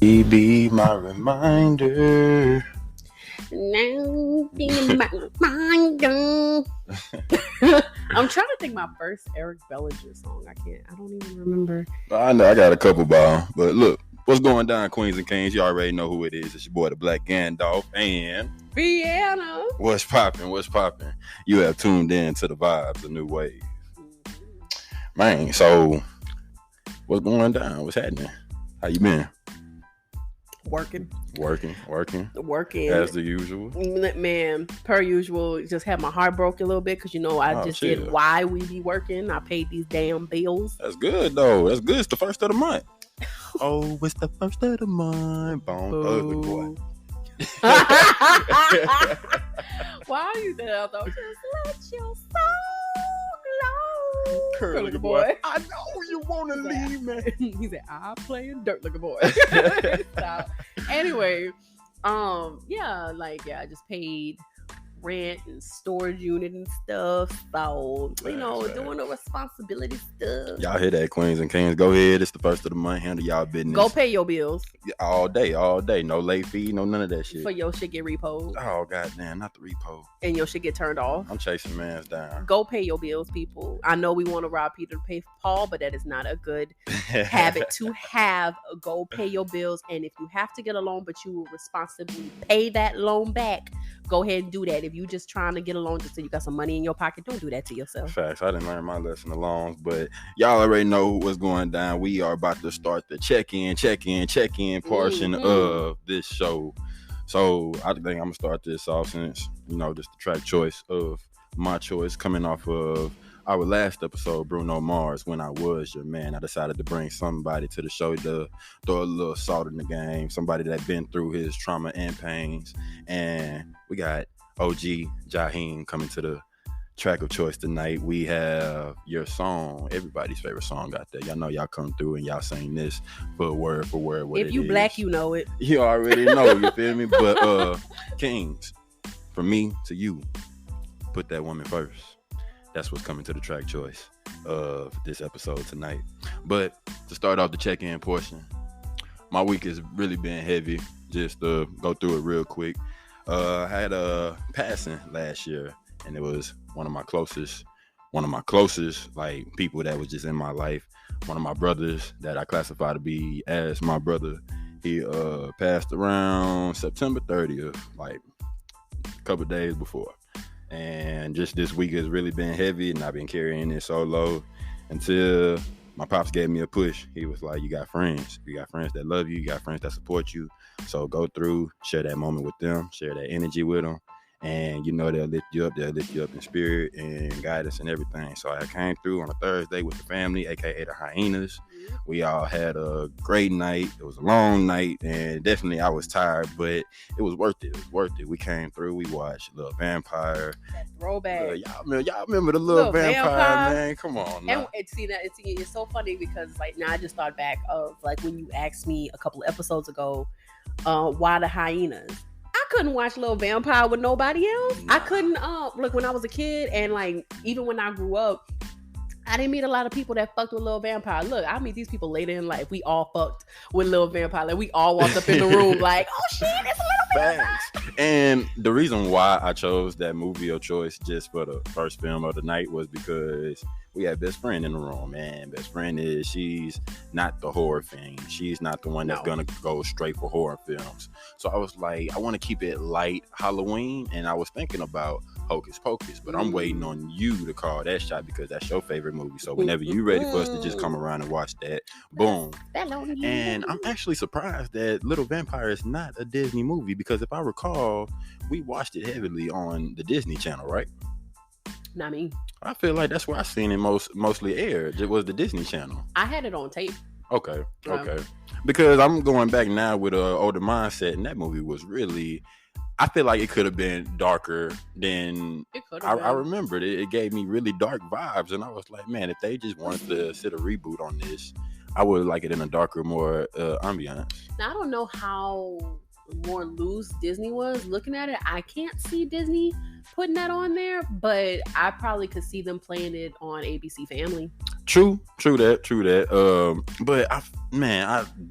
Be my reminder. Now be my reminder. I'm trying to think my first Eric Bellinger song. I don't even remember. I know I got a couple ball, but look, what's going down, Queens and Kings? You already know who it is. It's your boy, the Black Gandalf, and Vienna. What's poppin'? What's poppin'? You have tuned in to the vibes, the new wave. Man, so what's going down? What's happening? How you been? Working. As the usual. Man, per usual, just had my heart broke a little bit because, I did why we be working. I paid these damn bills. That's good, though. That's good. It's the first of the month. Oh, it's the first of the month. Bone ugly boy. Why are you there, though? Just let your soul glow. Curly boy. I know you want to leave me. He said, I'm playing dirt looking boy. Stop. Anyway, I just paid rent and storage unit and stuff. So, doing the responsibility stuff. Y'all hear that, Queens and Kings? Go ahead. It's the first of the month. Handle y'all business. Go pay your bills. All day. No late fee, no none of that shit. For your shit get repoed. Oh, goddamn, not the repo. And your shit get turned off. I'm chasing mans down. Go pay your bills, people. I know we want to rob Peter to pay Paul, but that is not a good habit to have. Go pay your bills. And if you have to get a loan, but you will responsibly pay that loan back, go ahead and do that. If you just trying to get a loan just so you got some money in your pocket, don't do that to yourself. Facts. I didn't learn my lesson alone, but y'all already know what's going down. We are about to start the check-in portion of this show. So I think I'm gonna start this off since just the track choice of my choice coming off of our last episode, Bruno Mars, When I Was Your Man. I decided to bring somebody to the show to throw a little salt in the game, somebody that been through his trauma and pains. And we got OG Jahiem coming to the track of choice tonight. We have your song, everybody's favorite song out there. Y'all know y'all come through and y'all sing this for word what if you black, you know it. You already know, you feel me? But Kings, from me to you, put that woman first. That's what's coming to the track choice of this episode tonight. But to start off the check-in portion, my week has really been heavy. Just to go through it real quick. I had a passing last year, and it was one of my closest like people that was just in my life. One of my brothers that I classify to be as my brother. He passed around September 30th, like a couple days before. And just this week has really been heavy, and I've been carrying it solo until my pops gave me a push. He was like, you got friends. You got friends that love you. You got friends that support you. So go through, share that moment with them, share that energy with them. And they'll lift you up. They'll lift you up in spirit and guidance and everything. So I came through on a Thursday with the family, aka the Hyenas. We all had a great night. It was a long night, and definitely I was tired, but it was worth it. We came through. We watched Little Vampire. That throwback. Y'all remember the Little Vampire, man? Come on. Now. And it's so funny because now I just thought back of when you asked me a couple of episodes ago, why the Hyenas? I couldn't watch Little Vampire with nobody else. I couldn't when I was a kid, and even when I grew up, I didn't meet a lot of people that fucked with Little Vampire. Look, I meet these people later in life. We all fucked with Little Vampire. We all walked up in the room like, oh shit, it's a Little Vampire. And the reason why I chose that movie of choice just for the first film of the night was because we had best friend in the room, man. Best friend she's not the horror fan. She's not the one that's gonna go straight for horror films. So I was like, I want to keep it light Halloween, and I was thinking about Hocus Pocus, but I'm waiting on you to call that shot because that's your favorite movie. So whenever you're ready for us to just come around and watch that, boom. And I'm actually surprised that Little Vampire is not a Disney movie because if I recall, we watched it heavily on the Disney Channel, right? Not me. I feel like that's where I seen it mostly aired. It was the Disney Channel. I had it on tape. Okay. Because I'm going back now with an older mindset, and that movie was really, I feel like it could have been darker than I remembered. It gave me really dark vibes, and I was like, man, if they just wanted to sit a reboot on this, I would like it in a darker, more ambiance. Now, I don't know how more loose Disney was. Looking at it, I can't see Disney putting that on there, but I probably could see them playing it on ABC Family. True that. But I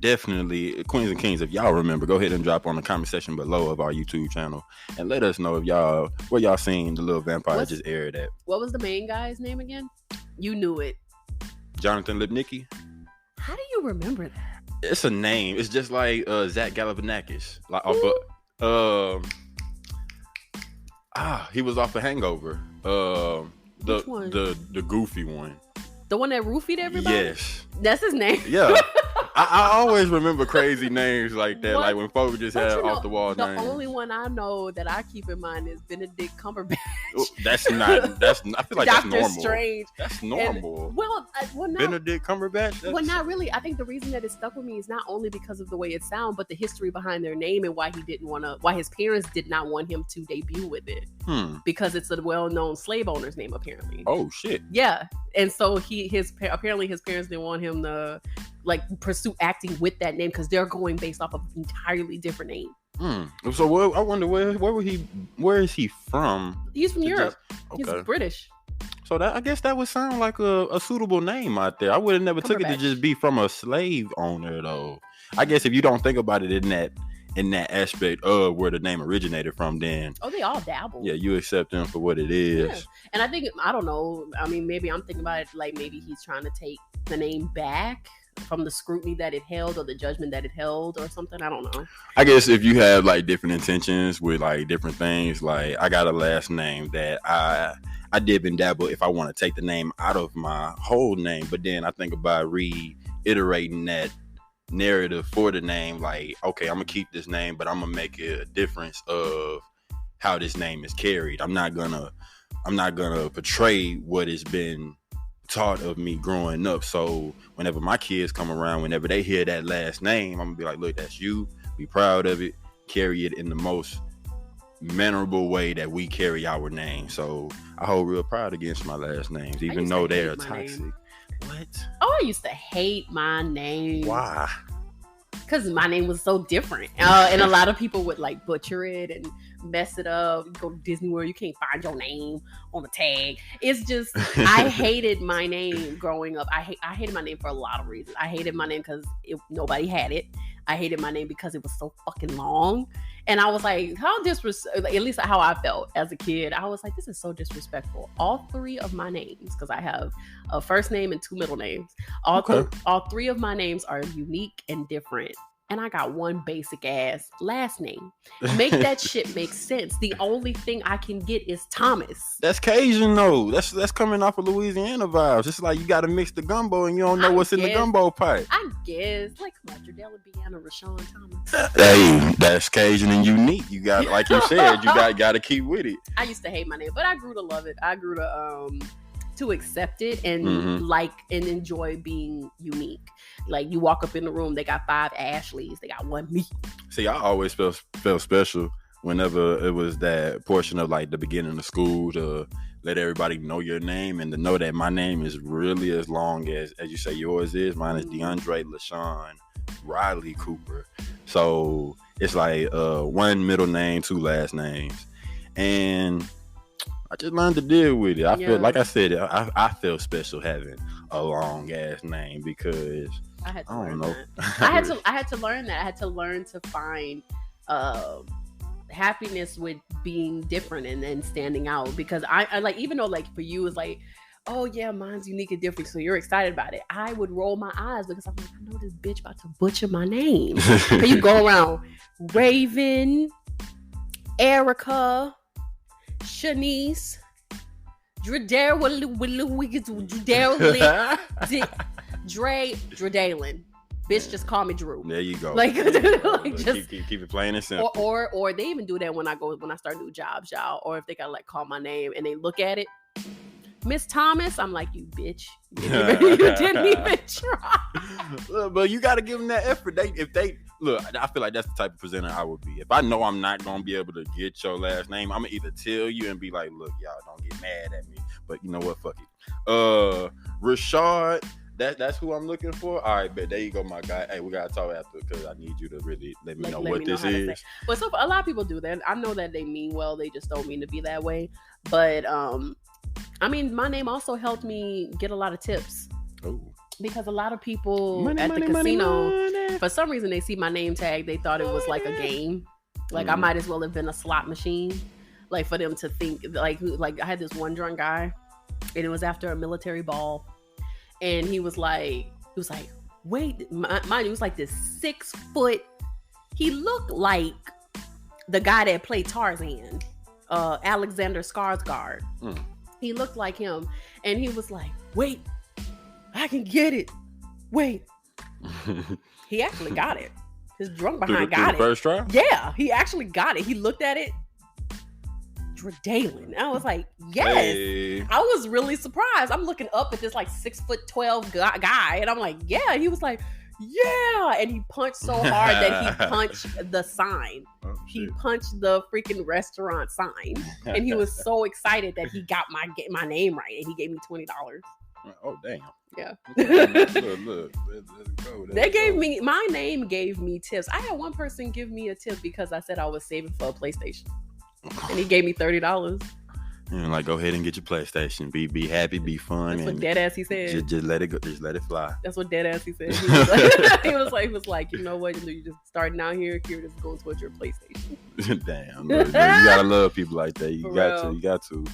definitely, Queens and Kings, if y'all remember, go ahead and drop on the comment section below of our YouTube channel and let us know if where y'all seen the little vampire just aired at. What was the main guy's name again? You knew it. Jonathan Lipnicki. How do you remember that? It's a name. It's just like Zach Galifianakis. Like he was off of Hangover. Which one? The goofy one. The one that roofied everybody? Yes. That's his name? Yeah. I always remember crazy names like that. What? Like when folks just had off the wall names. The only one I know that I keep in mind is Benedict Cumberbatch. I feel like that's normal. Doctor Strange. That's normal. And, well, not, Benedict Cumberbatch? Well, not really. I think the reason that it stuck with me is not only because of the way it sounds, but the history behind their name and why his parents did not want him to debut with it. Because it's a well-known slave owner's name, apparently. Oh, shit. Yeah. And so apparently his parents didn't want him to pursue acting with that name because they're going based off of an entirely different name. So I wonder where is he from? He's from Europe. Okay. He's British. So I guess that would sound like a suitable name out there. I would have never took it to just be from a slave owner though. I guess if you don't think about it in that aspect of where the name originated from, then they all dabble. Yeah, you accept them for what it is. Yeah. And I think, I don't know, I mean, maybe I'm thinking about it like maybe he's trying to take the name back from the scrutiny that it held or the judgment that it held or something. I don't know. I guess if you have like different intentions with like different things, like I got a last name that I dip and dabble if I want to take the name out of my whole name, but then I think about reiterating that narrative for the name, like, okay, I'm gonna keep this name, but I'm gonna make it a difference of how this name is carried. I'm not gonna portray what has been taught of me growing up. So whenever my kids come around, whenever they hear that last name, I'm gonna be like, look, that's you. Be proud of it. Carry it in the most memorable way that we carry our name. So I hold real pride against my last names, even though they are toxic. Name. What? Oh, I used to hate my name. Why? Because my name was so different. And a lot of people would like butcher it and mess it up. You go to Disney World, you can't find your name on the tag. It's just, I hated my name growing up. I hated my name for a lot of reasons. I hated my name because nobody had it. I hated my name because it was so fucking long. And I was like, at least how I felt as a kid, I was like, this is so disrespectful. All three of my names, because I have a first name and two middle names, all three of my names are unique and different. And I got one basic ass last name. Make that shit make sense. The only thing I can get is Thomas. That's Cajun though. That's coming off of Louisiana vibes. It's like you got to mix the gumbo and you don't know what's in the gumbo pot. I guess. Like, come on, Jardella Biana, Rashawn Thomas. Hey, that's Cajun and unique. You got, like you said, you got to keep with it. I used to hate my name, but I grew to love it. I grew to accept it and like and enjoy being unique. Like, you walk up in the room, they got 5 Ashleys, they got 1 me. See, I always felt special whenever it was that portion of like the beginning of school to let everybody know your name and to know that my name is really as long as you say yours is. Mine is DeAndre LaShawn Riley Cooper. So it's like 1 middle name, 2 last names, and I just learned to deal with it. I feel, like I said, I feel special having a long ass name because I had to learn that. I had to learn that. I had to learn to find happiness with being different and standing out, because I like, even though like for you it's like, oh yeah, mine's unique and different, so you're excited about it, I would roll my eyes because I'm like, I know this bitch about to butcher my name. And you go around Raven, Erica, Shanice, Dredalin. Bitch, just call me Drew. There you go. Like just keep it plain and simple. Or they even do that when I start new jobs, y'all. Or if they gotta like call my name and they look at it, Miss Thomas, I'm like, you bitch. You didn't even try. Look, but you gotta give them that effort. If they look, I feel like that's the type of presenter I would be. If I know I'm not gonna be able to get your last name, I'm gonna either tell you and be like, look, y'all don't get mad at me. But you know what? Fuck it. Rashad, that's who I'm looking for. All right, but there you go, my guy. Hey, we gotta talk after because I need you to really let me know what this is. But so a lot of people do that. I know that they mean well. They just don't mean to be that way. But I mean, my name also helped me get a lot of tips. Oh. Because a lot of people Money, at money, the money, casino, money. for some reason, they see my name tag. They thought it was like a game. Like I might as well have been a slot machine. Like for them to think like I had this one drunk guy, and it was after a military ball, and he was like, wait, mind you, it was like this 6 foot. He looked like the guy that played Tarzan, Alexander Skarsgård. He looked like him, and he was like, wait, I can get it. Wait. He actually got it. His drunk behind got it. First try? Yeah, he actually got it. He looked at it. Dredalen. I was like, yes. Hey. I was really surprised. I'm looking up at this like 6'12" guy, and I'm like, yeah. And he was like, yeah. And he punched so hard that he punched the sign. Oh, he punched the freaking restaurant sign, and he was so excited that he got my name right, and he gave me $20. Oh damn. Yeah. Look. Let's go. They gave me, my name gave me tips. I had one person give me a tip because I said I was saving for a PlayStation. And he gave me $30. Like, go ahead and get your PlayStation. Be happy, be fun. That's what dead ass he said. Just let it go. Just let it fly. That's what dead ass he said. He was like, you know what? You just starting out here just going towards your PlayStation. Damn. Look, you gotta love people like that. You got to.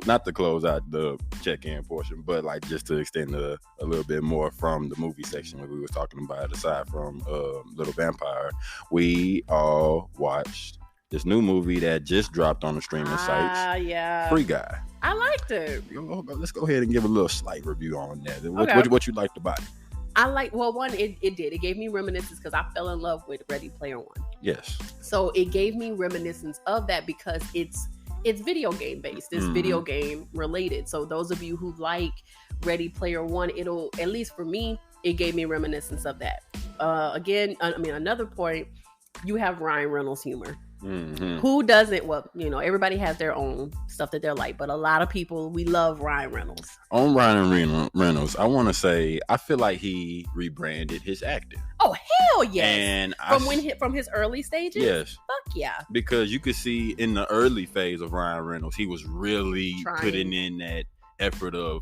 Not to close out the check-in portion, but like just to extend a little bit more from the movie section that we were talking about, aside from Little Vampire, we all watched this new movie that just dropped on the streaming sites. Yeah. Free Guy. I liked it. Let's go ahead and give a little slight review on that. Okay. What you liked about it? It did. It gave me reminiscence because I fell in love with Ready Player One. Yes. So it gave me reminiscence of that because it's video game based. It's video game related. So those of you who like Ready Player One, it'll, at least for me, it gave me reminiscence of that. Another point, you have Ryan Reynolds humor. Mm-hmm. Who doesn't? Well, everybody has their own stuff that they're like, but a lot of people, we love Ryan Reynolds. On Ryan Reynolds, I want to say I feel like he rebranded his acting. Oh hell yes! And from his early stages, yes, fuck yeah. Because you could see in the early phase of Ryan Reynolds, he was really putting in that effort of,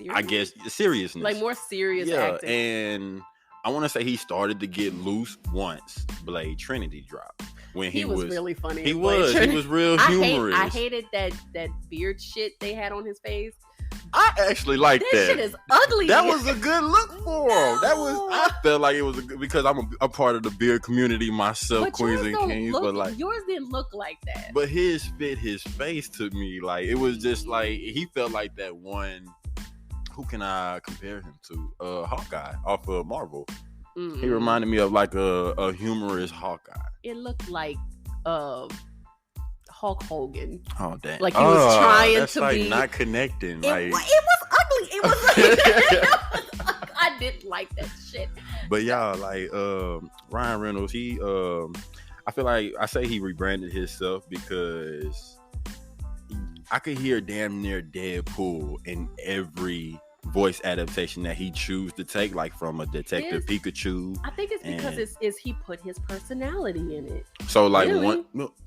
I guess, seriousnness, like more serious acting. And I want to say he started to get loose once Blade Trinity dropped. When he was really funny. He was real humorous. I hated that beard shit they had on his face. I actually liked that. This shit is ugly. That was a good look for him. I felt like it was because I'm a part of the beard community myself, but Queens and Kings. But like yours didn't look like that. But his fit his face to me. Like it was just like he felt like that one. Who can I compare him to? Hawkeye off of Marvel. Mm-hmm. He reminded me of like a humorous Hawkeye. It looked like Hulk Hogan. Oh damn! Like he was trying to like be not connecting. It was ugly. It was. I didn't like that shit. But y'all, like Ryan Reynolds, he I feel like I say he rebranded himself because I could hear damn near Deadpool in every voice adaptation that he choose to take, like from a Detective Pikachu. I think it's because he put his personality in it. So like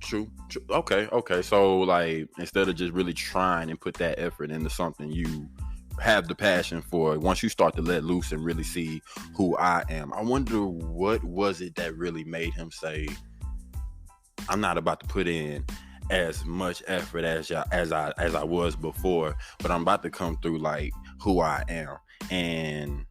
true. Okay. So like instead of just really trying and put that effort into something you have the passion for, once you start to let loose and really see who I am, I wonder what was it that really made him say, I'm not about to put in as much effort as I was before, but I'm about to come through like who I am. And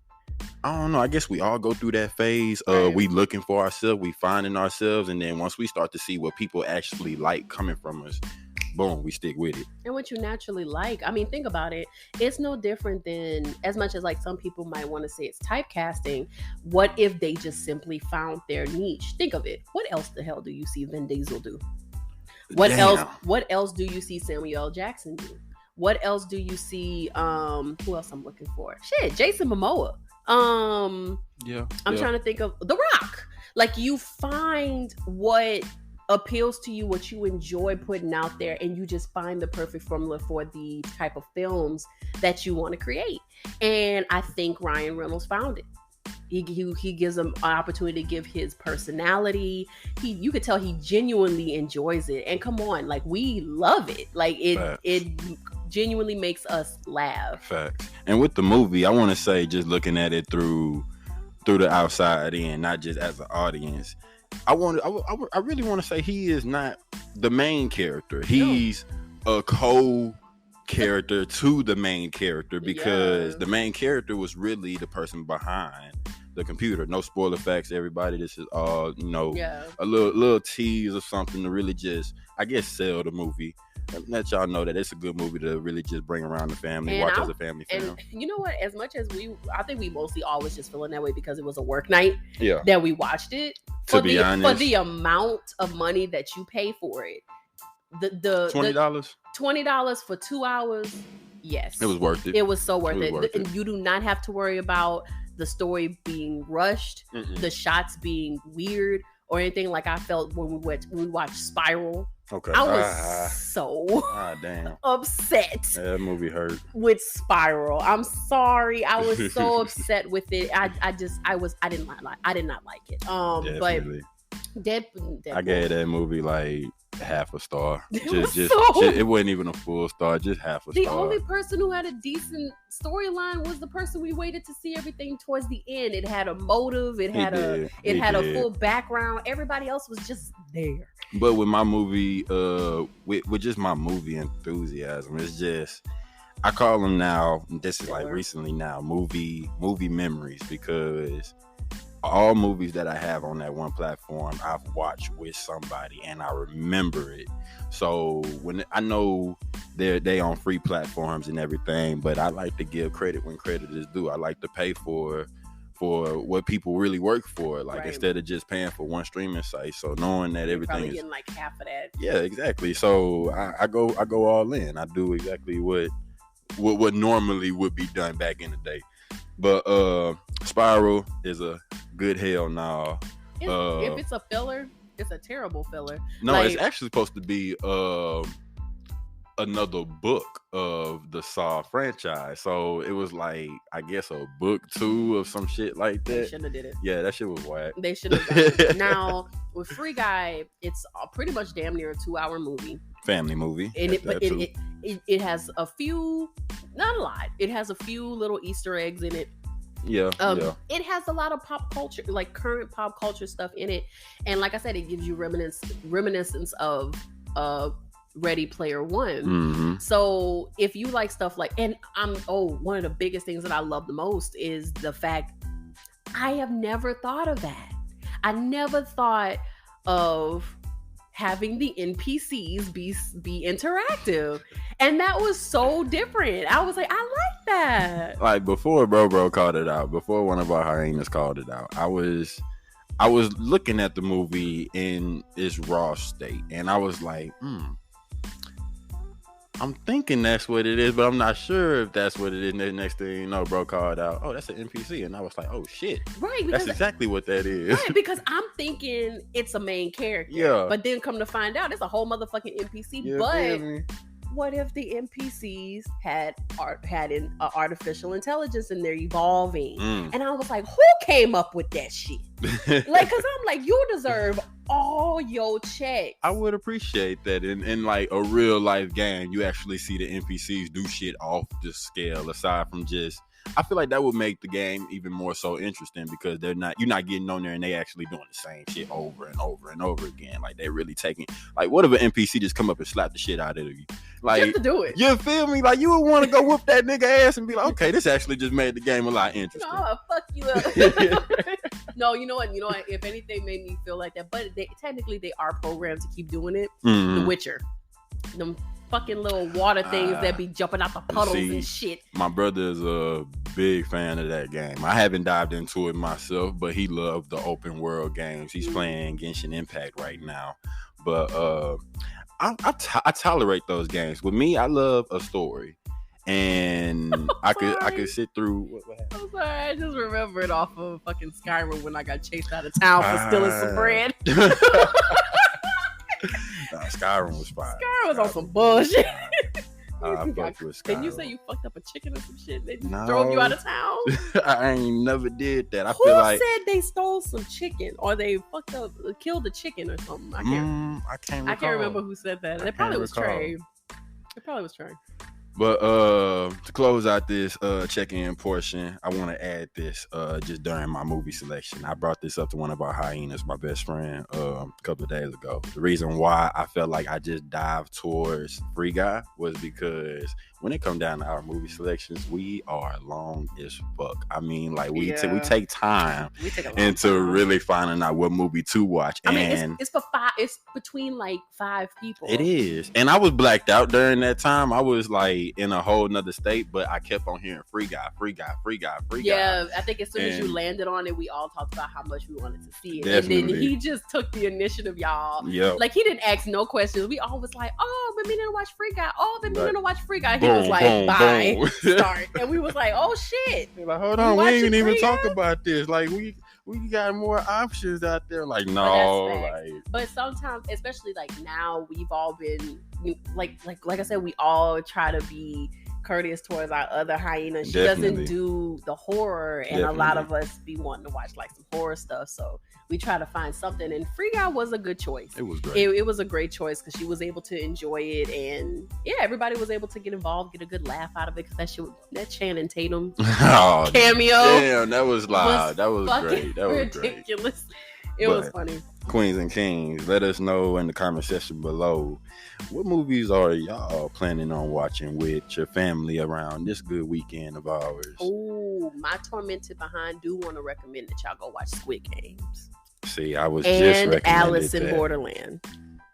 I don't know, I guess we all go through that phase of we looking for ourselves, we finding ourselves, and then once we start to see what people actually like coming from us, boom, we stick with it. And what you naturally like. I mean, think about it. It's no different than, as much as like some people might want to say it's typecasting, what if they just simply found their niche? Think of it. What else the hell do you see Vin Diesel do? What else do you see Samuel L. Jackson do? What else do you see? Who else I'm looking for? Shit, Jason Momoa. I'm trying to think of The Rock. Like, you find what appeals to you, what you enjoy putting out there, and you just find the perfect formula for the type of films that you want to create. And I think Ryan Reynolds found it. He gives him an opportunity to give his personality. You could tell he genuinely enjoys it. And come on, like, we love it. Like it genuinely makes us laugh. Facts. And with the movie, I want to say, just looking at it through the outside in, not just as an audience, I really want to say he is not the main character. He's a co-character to the main character, because the main character was really the person behind the computer. No spoiler facts, everybody. This is all, a little tease or something to really just, I guess, sell the movie. Let y'all know that it's a good movie to really just bring around the family, watch as a family film. And you know what? As much as I think we mostly always just feeling that way because it was a work night that we watched it. To be honest, for the amount of money that you pay for it, the $20 for 2 hours, yes, it was worth it. It was so worth it. And you do not have to worry about the story being rushed, the shots being weird, or anything like I felt when we watched Spiral. Okay. I was so upset. That movie hurt. With Spiral. I'm sorry. I was so upset with it. I did not like it. Definitely. But Deadpool. I gave that movie like half a star. It wasn't even a full star, just half a star. The only person who had a decent storyline was the person we waited to see everything towards the end. It had a motive. It had a full background. Everybody else was just there. But with my movie, with just my movie enthusiasm, it's just, I call them now, this is like recently now, movie memories, because all movies that I have on that one platform, I've watched with somebody and I remember it. So when I know they on free platforms and everything, but I like to give credit when credit is due. I like to pay for what people really work for, like instead of just paying for one streaming site. So knowing that everything is getting like half of that. Yeah, exactly. So I go all in. I do exactly what normally would be done back in the day. But Spiral is a good hell no. If it's a filler, it's a terrible filler. No, it's actually supposed to be another book of the Saw franchise. So it was like, I guess, a book 2 of some shit like that. They shouldn't have did it. Yeah, that shit was whack. They should have done it. Now, with Free Guy, it's pretty much damn near a 2-hour movie. Family movie. And it has a few, not a lot, it has a few little Easter eggs in it. Yeah. It has a lot of pop culture, like current pop culture stuff in it. And like I said, it gives you reminiscence of Ready Player One. Mm-hmm. So if you like stuff like, and one of the biggest things that I love the most is the fact I have never thought of that. I never thought of having the NPCs be interactive, and that was so different. I was like, I like that. Like before Bro called it out, before one of our hyenas called it out, I was looking at the movie in its raw state, and I was like, I'm thinking that's what it is, but I'm not sure if that's what it is. And the next thing you know, bro called out, oh, that's an NPC. And I was like, oh, shit. Right. That's exactly what that is. Right, because I'm thinking it's a main character. Yeah. But then come to find out, it's a whole motherfucking NPC. Yeah, but what if the NPCs had an artificial intelligence and they're evolving? And I was like, who came up with that shit? Like, because I'm like, you deserve all your checks. I would appreciate that. In like a real life game, you actually see the NPCs do shit off the scale, aside from just, I feel like that would make the game even more so interesting, because you're not getting on there and they actually doing the same shit over and over and over again. Like, they're really taking, like, what if an NPC just come up and slap the shit out of you? Like, just to do it. You feel me? Like, you would want to go whoop that nigga ass and be like, okay, this actually just made the game a lot interesting. No, fuck you up. No, you know what? If anything made me feel like that, but technically they are programmed to keep doing it. Mm-hmm. The Witcher. Them fucking little water things that be jumping out the puddles and shit. My brother is a big fan of that game. I haven't dived into it myself, but he loved the open world games. He's playing Genshin Impact right now. But I tolerate those games. With me, I love a story. And I could sit through. What happened? I'm sorry, I just remembered off of fucking Skyrim when I got chased out of town for stealing some bread. Skyrim was fine. Skyrim was on some bullshit. I fucked with Skyrim. Didn't you say you fucked up a chicken or some shit? They just drove you out of town? I ain't never did that. Who said they stole some chicken or they fucked up, killed a chicken or something? I can't recall. remember who said that. It probably was Trey. It probably was Trey. But to close out this check-in portion, I want to add this just during my movie selection. I brought this up to one of our hyenas, my best friend, a couple of days ago. The reason why I felt like I just dived towards Free Guy was because when it come down to our movie selections, we are long as fuck. I mean, like we take time into really finding out what movie to watch. I mean, it's for 5. It's between like 5 people. It is, and I was blacked out during that time. I was like in a whole nother state, but I kept on hearing Free Guy. Yeah, I think as soon as you landed on it, we all talked about how much we wanted to see it. Definitely. And then he just took the initiative, y'all. Yep. Like he didn't ask no questions. We all was like, oh, but me didn't watch Free Guy. Oh, but me didn't watch Free Guy. He was like, bye, start. And we was like, oh shit. You're like, hold on, we ain't even talk about this. Like we got more options out there. Like, no, like. But sometimes, especially like now, we've all been like I said, we all try to be courteous towards our other hyena. She doesn't do the horror, and a lot of us be wanting to watch like some horror stuff. So we try to find something, and Free Guy was a good choice. It was great. It was a great choice because she was able to enjoy it, and everybody was able to get involved, get a good laugh out of it. Because that Channing Tatum cameo, damn, that was loud. That was great. That was ridiculous. It was funny. Queens and Kings, let us know in the comment section below what movies are y'all planning on watching with your family around this good weekend of ours. Oh, my tormented behind do want to recommend that y'all go watch Squid Games. See, I was just recommended Alice in that. Borderland.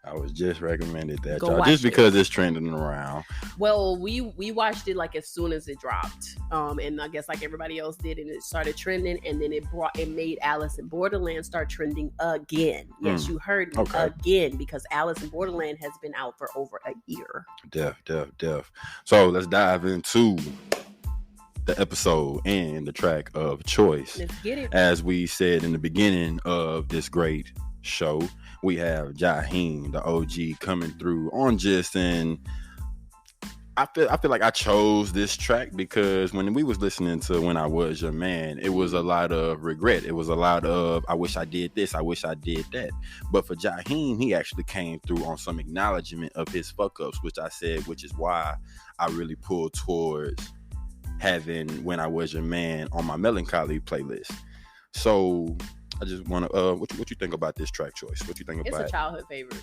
I was just recommended that, y'all, just because it's trending around. Well, we watched it like as soon as it dropped, and I guess like everybody else did, and it started trending, and then it made Alice in Borderland start trending again. Yes, you heard me, again, because Alice in Borderland has been out for over a year. Def. So let's dive into the episode and the track of choice. Let's get it. As we said in the beginning of this great show, we have Jahiem, the OG, coming through on just, and I feel like I chose this track because when we was listening to When I Was Your Man, it was a lot of regret. It was a lot of, I wish I did this, I wish I did that. But for Jahiem, he actually came through on some acknowledgement of his fuck-ups, which is why I really pulled towards having When I Was Your Man on my melancholy playlist. So I just want to, what you think about this track choice? What you think about it? It's a childhood favorite.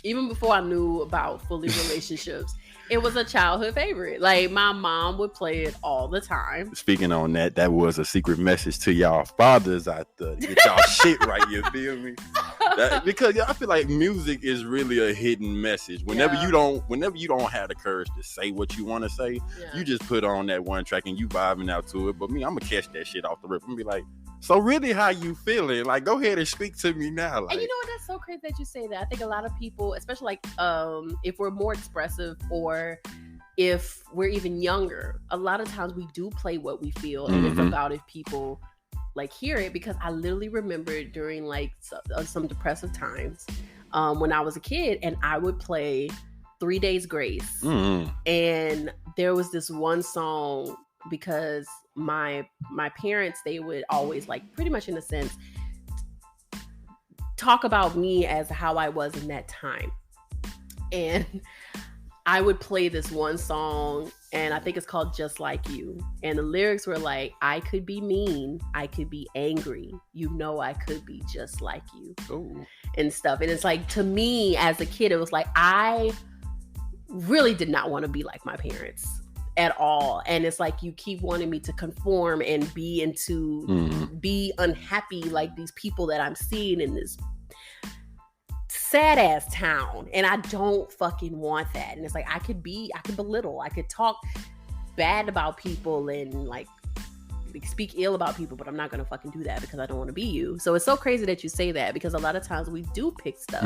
Even before I knew about fully relationships, it was a childhood favorite. Like, my mom would play it all the time. Speaking on that, that was a secret message to y'all fathers out there. Get y'all shit right, you feel me? Because I feel like music is really a hidden message. Whenever you don't have the courage to say what you want to say, you just put on that one track and you vibing out to it. But me, I'm gonna catch that shit off the rip and be like, so really, how you feeling? Like, go ahead and speak to me now. Like, and you know what? That's so crazy that you say that. I think a lot of people, especially like if we're more expressive or if we're even younger, a lot of times we do play what we feel, and it's about if people like hear it. Because I literally remember during like some depressive times when I was a kid, and I would play 3 Days Grace, and there was this one song. Because my parents, they would always, like, pretty much in a sense talk about me as how I was in that time. And I would play this one song, and I think it's called Just Like You. And the lyrics were like, I could be mean, I could be angry, you know I could be just like you. Ooh. And stuff. And it's like, to me as a kid, it was like, I really did not want to be like my parents at all. And it's like, you keep wanting me to conform and be be unhappy like these people that I'm seeing in this sad ass town, and I don't fucking want that. And it's like, I could belittle, I could talk bad about people and like speak ill about people, but I'm not gonna fucking do that because I don't want to be you. So it's so crazy that you say that, because a lot of times we do pick stuff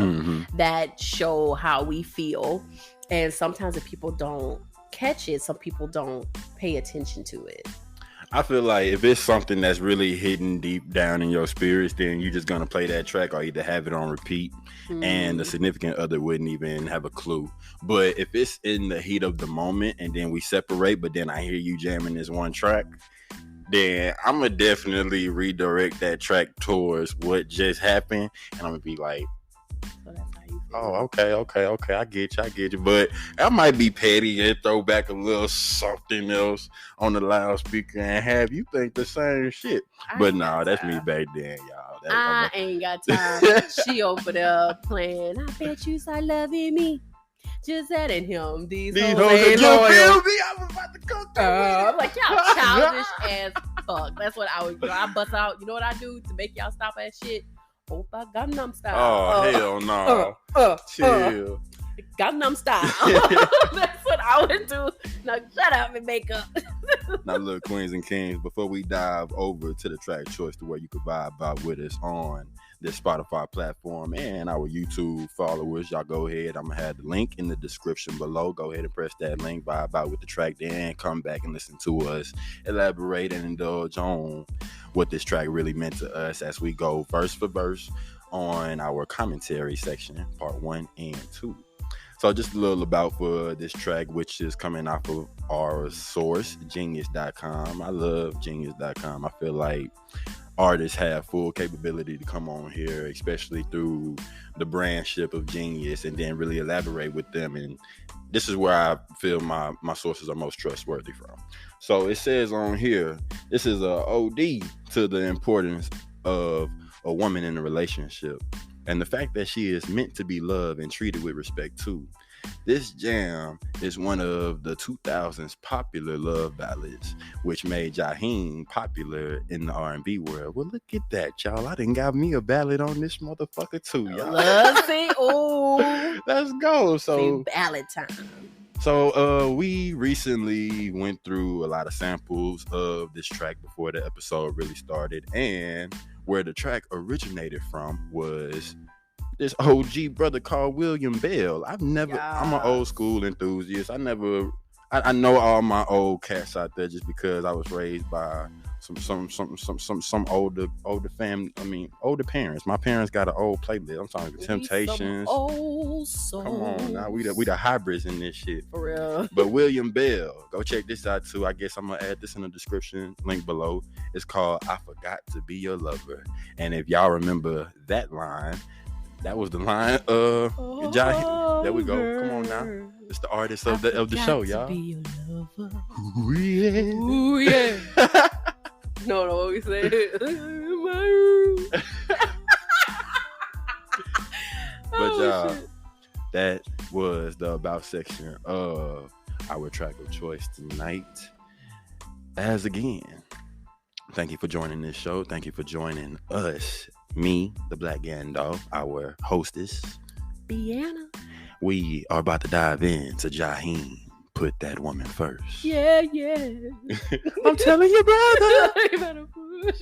that show how we feel, and sometimes if people don't catch it, some people don't pay attention to it. I feel like if it's something that's really hidden deep down in your spirits, then you're just gonna play that track or either have it on repeat, and the significant other wouldn't even have a clue. But if it's in the heat of the moment and then we separate, but then I hear you jamming this one track, then I'm gonna definitely redirect that track towards what just happened, and I'm gonna be like, so that's how you feel. Oh, okay. I get you. But I might be petty and throw back a little something else on the loudspeaker and have you think the same shit. But nah, that's me back then, y'all. I ain't got time. She over there playing. I bet you start loving me. Just adding him. These hoes ain't loyal. You feel me? I was about to go through I'm like, y'all childish as fuck. That's what I would do. I bust out. You know what I do to make y'all stop at shit? Oppa Gangnam Style. Oh, hell no. Chill. Gangnam Style. That's what I would do. Now shut up and make up. Now look, Queens and Kings, before we dive over to the track choice to where you could vibe out with us on this Spotify platform and our YouTube followers, y'all go ahead. I'm going to have the link in the description below. Go ahead and press that link, vibe out with the track, then come back and listen to us elaborate and indulge on what this track really meant to us as we go verse for verse on our commentary section, part 1 and 2. So just a little about for this track, which is coming off of our source, genius.com. I love genius.com. I feel like artists have full capability to come on here, especially through the brandship of Genius, and then really elaborate with them. And this is where I feel my sources are most trustworthy from. So it says on here, this is a OD to the importance of a woman in a relationship and the fact that she is meant to be loved and treated with respect too. This jam is one of the 2000s popular love ballads, which made Jahiem popular in the R&B world. Well, look at that, y'all. I done got me a ballad on this motherfucker too, y'all. Let's see. Ooh. Let's go. So ballad time. So we recently went through a lot of samples of this track before the episode really started, and where the track originated from was this OG brother called William Bell. I'm an old school enthusiast. I know all my old cats out there just because I was raised by some older family. I mean, older parents. My parents got an old playlist. I'm talking Temptations. Old souls. Come on now, we the hybrids in this shit. For real. But William Bell, go check this out too. I guess I'm gonna add this in the description link below. It's called "I Forgot to Be Your Lover," and if y'all remember that line, that was the line of Jahiem. There we go. Come on now. It's the artist of the show, y'all. Be your lover. Ooh, yeah. Ooh, yeah. No, what we said. But y'all, that was the about section of our track of choice tonight. As again, thank you for joining this show. Thank you for joining us. Me, the Black Gandalf, our hostess, Bianna. We are about to dive into Jahiem. Put that woman first. Yeah. I'm telling you, brother. You better push.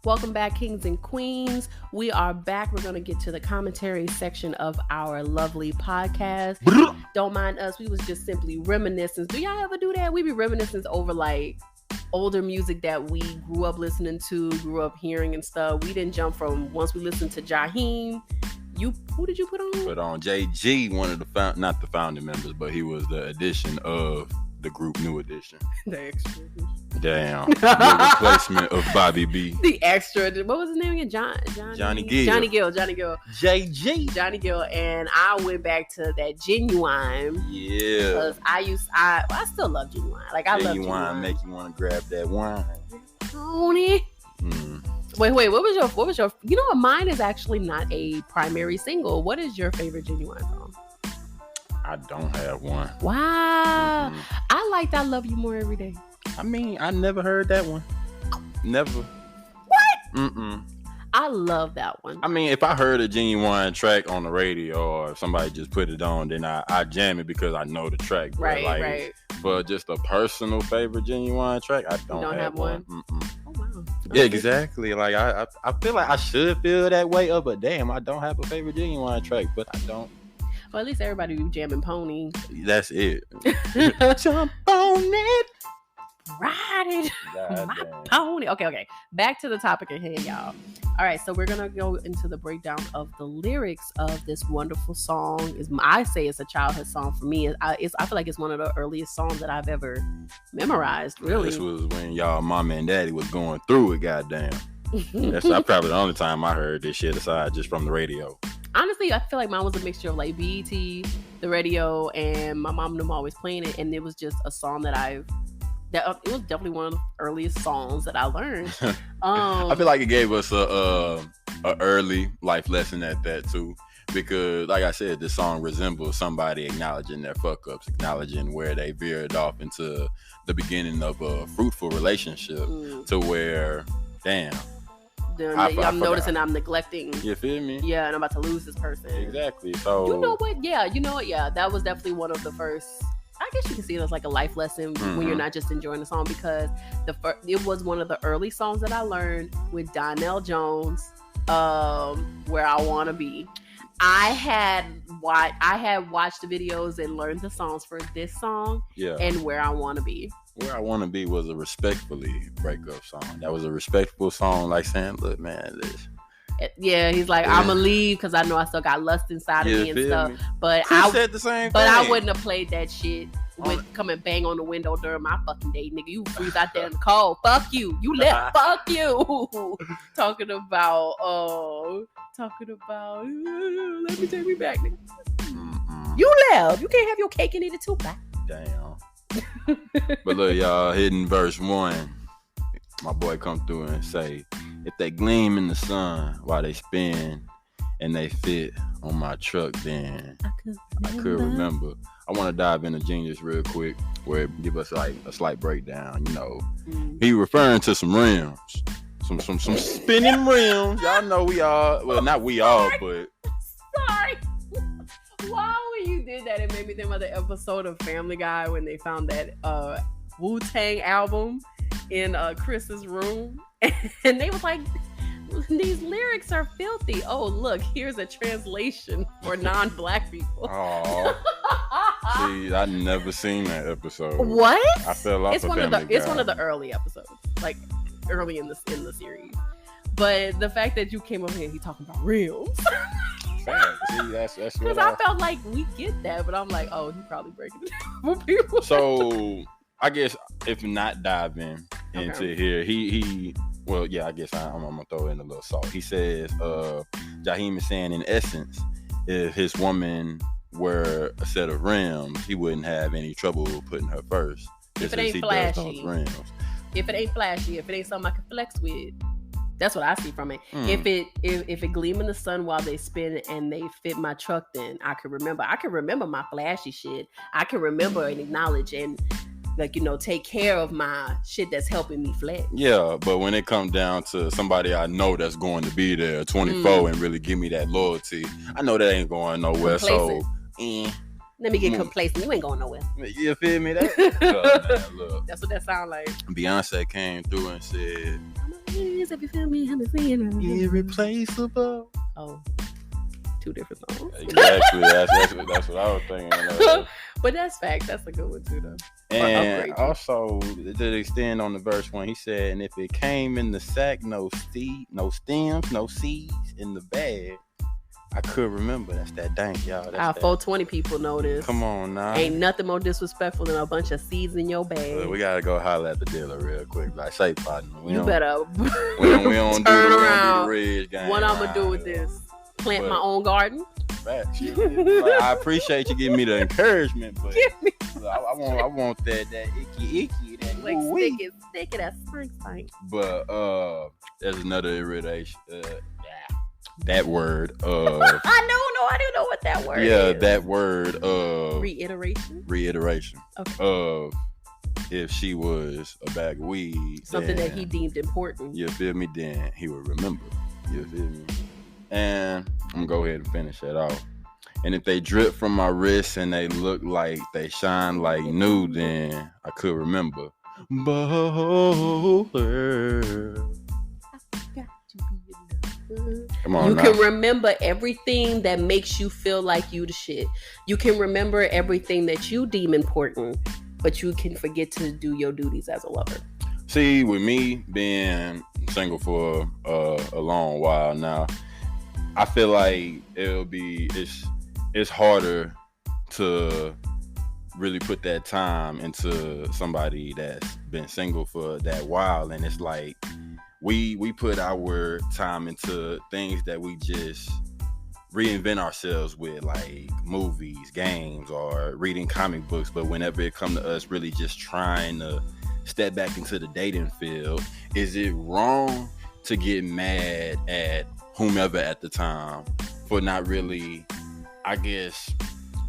Welcome back, kings and queens. We are back. We're going to get to the commentary section of our lovely podcast. Don't mind us. We was just simply reminiscing. Do y'all ever do that? We be reminiscing over like older music that we grew up listening to, grew up hearing and stuff. We didn't jump from once we listened to Jahiem. Who did you put on? Put on JG, one of the not the founding members, but he was the addition of the group New Edition. The extra edition. Damn. The replacement of Bobby B. The extra. What was his name again? Johnny Gill. Johnny Gill. JG. Johnny Gill. And I went back to that Genuine. Yeah. Because I still love Genuine. Like, I love Genuine. Make you want to grab that wine. Tony. Wait, what was your, you know what? Mine is actually not a primary single. What is your favorite Genuine song? I don't have one. Wow. I liked I Love You More Every Day. I mean, I never heard that one. Never. What? I love that one. I mean, if I heard a Genuine track on the radio or if somebody just put it on, then I jam it because I know the track. But right. But just a personal favorite Genuine track, I don't have one. Oh, wow. Yeah, exactly. Like, I feel like I should feel that way, but damn, I don't have a favorite Genuine track, but I don't. Well, at least everybody be jamming Pony. That's it. Jump on it. Ride it. My pony. Okay. Back to the topic at hand, y'all. All right, so we're going to go into the breakdown of the lyrics of this wonderful song. I say it's a childhood song for me. I feel like it's one of the earliest songs that I've ever memorized, really. This was when y'all mama and daddy was going through it, goddamn. That's probably the only time I heard this shit aside just from the radio. Honestly, I feel like mine was a mixture of like BET, the radio, and my mom and them always playing it, and it was just a song that it was definitely one of the earliest songs that I learned. I feel like it gave us a early life lesson at that too, because like I said, this song resembles somebody acknowledging their fuck ups, acknowledging where they veered off into the beginning of a fruitful relationship to where, damn. I'm noticing I'm neglecting. You feel me? Yeah, and I'm about to lose this person. Exactly. So you know what? Yeah, that was definitely one of the first. I guess you can see it as like a life lesson when you're not just enjoying the song, because it was one of the early songs that I learned with Donnell Jones, Where I Wanna Be. I had watched the videos and learned the songs for this song and Where I Wanna Be. Where I Wanna Be was a respectfully breakup song. That was a respectful song, like saying, look, man, this. Yeah, he's like, I'ma leave because I know I still got lust inside of me and stuff. Me? But Chris said the same but thing. I wouldn't have played that shit with come and bang on the window during my fucking date, nigga. You freeze out there in the cold. Fuck you. You left. Fuck you. Talking about let me take me back, nigga. You left. You can't have your cake and eat it too. Bye. Damn. But look, y'all, hitting verse 1, my boy come through and say, if they gleam in the sun while they spin and they fit on my truck, then I could remember. I want to dive into Genius real quick, where it give us like a slight breakdown. You know, he referring to some rims, some spinning rims. Y'all know we all, well, not we all, but sorry. Why when you did that, it made me think about the episode of Family Guy when they found that Wu-Tang album in Chris's room, and they was like, these lyrics are filthy. Oh, look, here's a translation for non-black people. Oh, see, I never seen that episode. What? I fell off. It's one of the early episodes, like early in the series. But the fact that you came up here and he talking about rims. See, that's because I felt like we get that, but I'm like, oh, he probably breaking it down for people. So I guess if not diving into here, he well, yeah, I guess I'm gonna throw in a little salt. He says, Jahiem is saying, in essence, if his woman were a set of rims, he wouldn't have any trouble putting her first. If it ain't flashy, if it ain't flashy, if it ain't something I can flex with. That's what I see from it. If it gleam in the sun while they spin and they fit my truck, then I can remember. I can remember my flashy shit. I can remember and acknowledge and take care of my shit that's helping me flex. Yeah, but when it comes down to somebody I know that's going to be there 24 and really give me that loyalty, I know that ain't going nowhere. Complacent. So let me get complacent. You ain't going nowhere. You feel me? Man, look. That's what that sound like. Beyonce came through and said, if you feel me, I'm seeing irreplaceable. Oh, two different songs. Exactly. That's what I was thinking. But that's fact. That's a good one too, though. And also, to extend on the verse 1, he said, and if it came in the sack, no stems, no seeds in the bag, I could remember. That's that dank, y'all. Our 420 people know this. Come on now. Ain't nothing more disrespectful than a bunch of seeds in your bag. Look, we gotta go holler at the dealer real quick. Like, say, partner, we don't turn around. Do the red game. What I'm gonna do with this? Plant my own garden? Facts. Like, I appreciate you giving me the encouragement, but I want that icky, that like stick it at spring time. But there's another iteration. That word of I don't know what that word is. Yeah, that word of reiteration. Okay. Of if she was a bag of weed, something that he deemed important. You feel me? Then he would remember. You feel me? And I'm gonna go ahead and finish that off. And if they drip from my wrist and they look like they shine like new, then I could remember. Come on, you can remember everything that makes you feel like you the shit. You can remember everything that you deem important, but you can forget to do your duties as a lover. See, with me being single for a long while now, I feel like it's harder to really put that time into somebody that's been single for that while, and it's like we put our time into things that we just reinvent ourselves with, like movies, games, or reading comic books. But whenever it comes to us really just trying to step back into the dating field, is it wrong to get mad at whomever at the time for not really, I guess,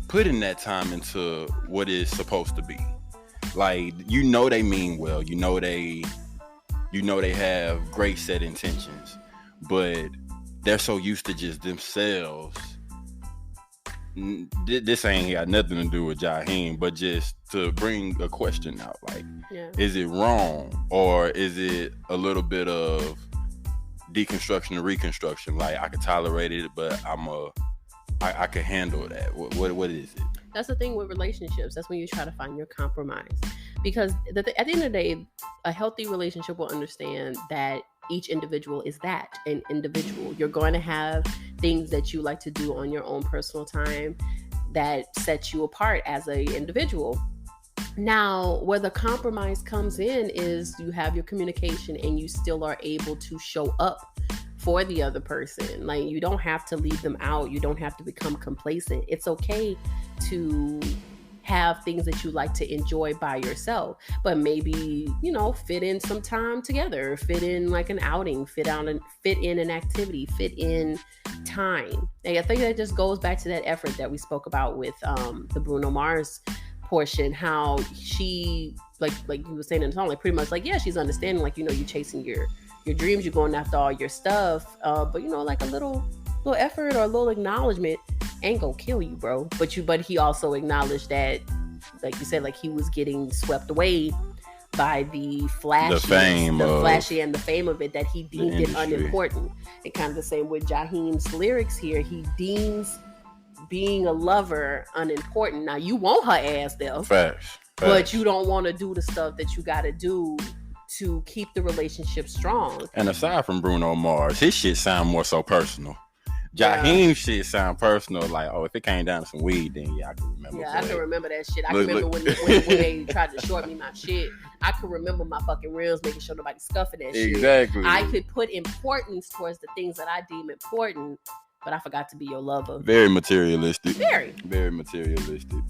putting that time into what is supposed to be? Like, they mean well, they have great set intentions, but they're so used to just themselves. This ain't got nothing to do with Jahiem, but just to bring a question out, like, is it wrong, or is it a little bit of deconstruction and reconstruction? Like, I can tolerate it, but I can handle that. What is it? That's the thing with relationships. That's when you try to find your compromise. Because at the end of the day, a healthy relationship will understand that each individual is an individual. You're going to have things that you like to do on your own personal time that sets you apart as an individual. Now, where the compromise comes in is you have your communication and you still are able to show up for the other person. Like, you don't have to leave them out. You don't have to become complacent. It's okay to have things that you like to enjoy by yourself, but maybe, fit in some time together, fit in like an outing, fit in an activity, fit in time. And I think that just goes back to that effort that we spoke about with the Bruno Mars portion, how she, like you were saying in the song, like, pretty much like, yeah, she's understanding, like, you're chasing your dreams, you're going after all your stuff, but like a little effort or a little acknowledgement ain't gonna kill you, bro. But he also acknowledged that, like you said, like, he was getting swept away by the flashy and the fame of it, that he deemed it unimportant. And kind of the same with Jahiem's lyrics here. He deems being a lover unimportant. Now, you want her ass there, facts. But you don't want to do the stuff that you got to do to keep the relationship strong. And aside from Bruno Mars, his shit sound more so personal. Jahiem shit sound personal, like, if it came down to some weed, then I can remember. Yeah, I can remember that shit. I can remember when they tried to short me my shit. I can remember my fucking rims, making sure nobody's scuffing that shit. Exactly. I could put importance towards the things that I deem important, but I forgot to be your lover. Very materialistic. Very materialistic.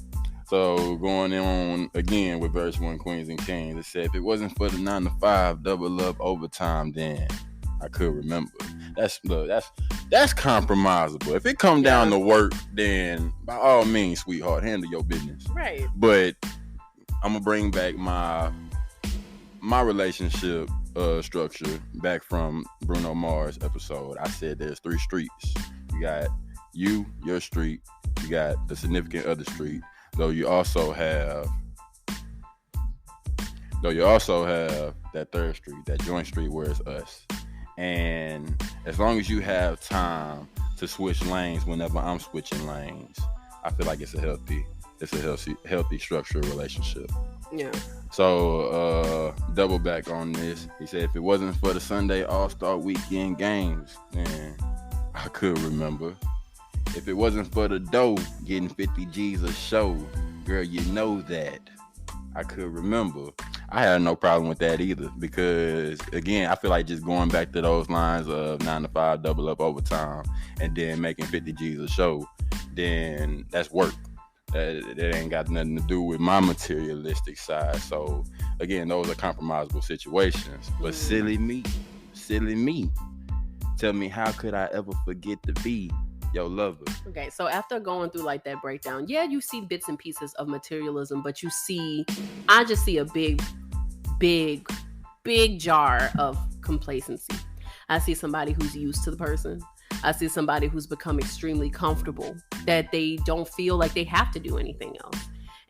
So going on again with verse 1, Queens and Kings, it said, if it wasn't for the 9 to 5 double up overtime, then I could remember. That's compromisable. If it come down to work, then by all means, sweetheart, handle your business. Right. But I'm gonna bring back my relationship structure back from Bruno Mars episode. I said there's 3 streets. You got your street. You got the significant other street. Though you also have that third street, that joint street where it's us. And as long as you have time to switch lanes whenever I'm switching lanes, I feel like it's a healthy structured relationship. Yeah. So double back on this. He said if it wasn't for the Sunday All-Star Weekend games, then I could remember. If it wasn't for the dough getting 50 G's a show, girl, you know that I could remember. I had no problem with that either, because again, I feel like just going back to those lines of 9 to 5 double up overtime and then making 50 G's a show, then that's work. That ain't got nothing to do with my materialistic side. So again, those are compromisable situations. But silly me. Tell me, how could I ever forget to be your lover? Okay, so after going through like that breakdown, yeah, you see bits and pieces of materialism, but I just see a big jar of complacency. I see somebody who's used to the person. I see somebody who's become extremely comfortable, that they don't feel like they have to do anything else.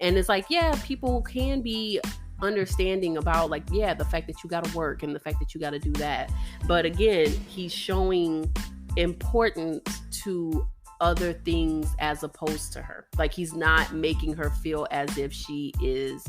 And it's like, yeah, people can be understanding about, like, yeah, the fact that you got to work and the fact that you got to do that. But again, he's showing importance to other things as opposed to her. Like, he's not making her feel as if she is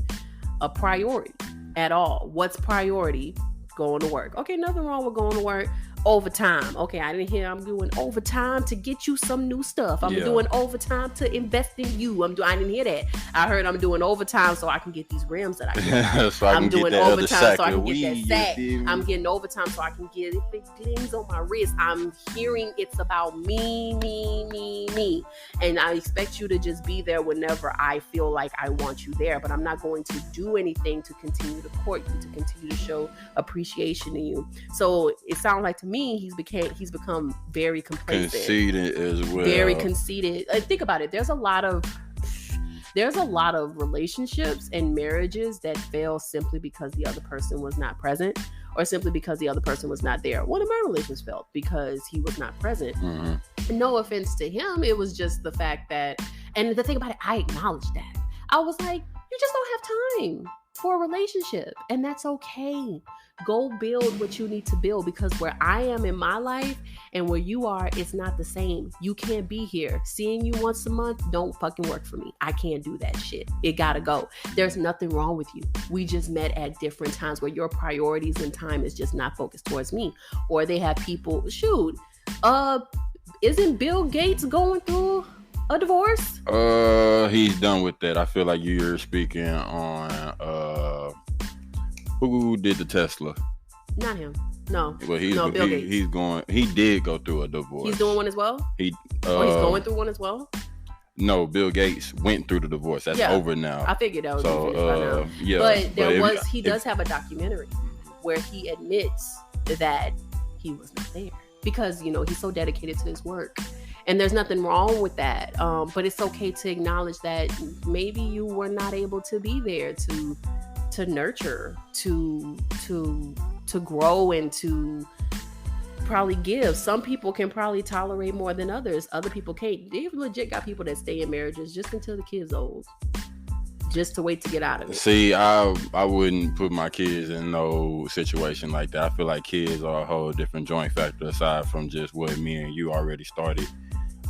a priority at all. What's priority? Going to work. Okay, nothing wrong with going to work, overtime. Okay, I didn't hear I'm doing overtime to get you some new stuff. I'm doing overtime to invest in you. I didn't hear that. I heard I'm doing overtime so I can get these grams that I get. So I'm doing overtime so I can get that sack. I'm getting overtime so I can get big dings on my wrist. I'm hearing it's about me. And I expect you to just be there whenever I feel like I want you there. But I'm not going to do anything to continue to court you, to continue to show appreciation in you. So it sounds like to me he's become very complacent, conceited as well. Very conceited. Think about it. There's a lot of relationships and marriages that fail simply because the other person was not present, or simply because the other person was not there. One of my relations failed because he was not present. Mm-hmm. No offense to him, it was just the fact that, and the thing about it, I acknowledged that. I was like, you just don't have time for a relationship, and that's okay. Go build what you need to build, because where I am in my life and where you are, it's not the same. You can't be here. Seeing you once a month don't fucking work for me. I can't do that shit. It gotta go. There's nothing wrong with you. We just met at different times where your priorities and time is just not focused towards me. Or they have people, isn't Bill Gates going through a divorce? He's done with that. I feel like you're speaking on who did the Tesla? Not him. No. Well, Bill Gates. He did go through a divorce. He's doing one as well? He's going through one as well? No, Bill Gates went through the divorce. That's over now. I figured that was finished by now. Yeah. But he does have a documentary where he admits that he was not there because, he's so dedicated to his work. And there's nothing wrong with that. But it's okay to acknowledge that maybe you were not able to be there to nurture, to grow, and to probably give. Some people can probably tolerate more than others. Other people can't. They've legit got people that stay in marriages just until the kids old, just to wait to get out of it. See, I wouldn't put my kids in no situation like that. I feel like kids are a whole different joint factor aside from just what me and you already started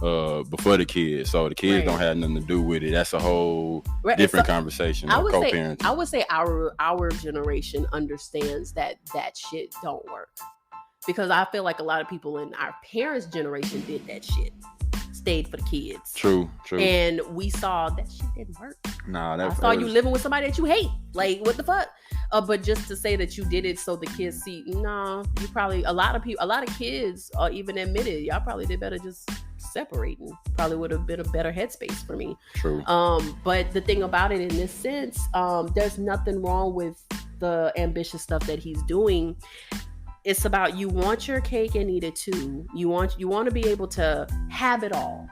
before the kids. So the kids don't have nothing to do with it. That's a whole different conversation. I would say our generation understands that shit don't work, because I feel like a lot of people in our parents' generation did that shit, stayed for the kids. True. And we saw that shit didn't work. I saw you living with somebody that you hate. Like, what the fuck? But just to say that you did it so the kids see, you probably, a lot of kids even admitted, y'all probably did better just separating. Probably would have been a better headspace for me. True. But the thing about it in this sense, there's nothing wrong with the ambitious stuff that he's doing. It's about, you want your cake and eat it too. You want to be able to have it all.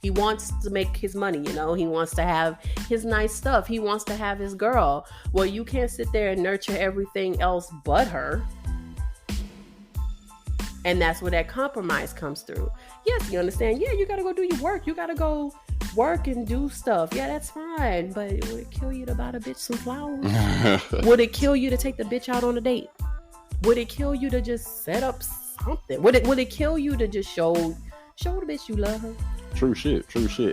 He wants to make his money, he wants to have his nice stuff. He wants to have his girl. Well, you can't sit there and nurture everything else but her. And that's where that compromise comes through. Yes, you understand. Yeah, you got to go do your work. You got to go work and do stuff. Yeah, that's fine. But would it kill you to buy the bitch some flowers? Would it kill you to take the bitch out on a date? Would it kill you to just set up something? Would it kill you to just show the bitch you love her? True shit.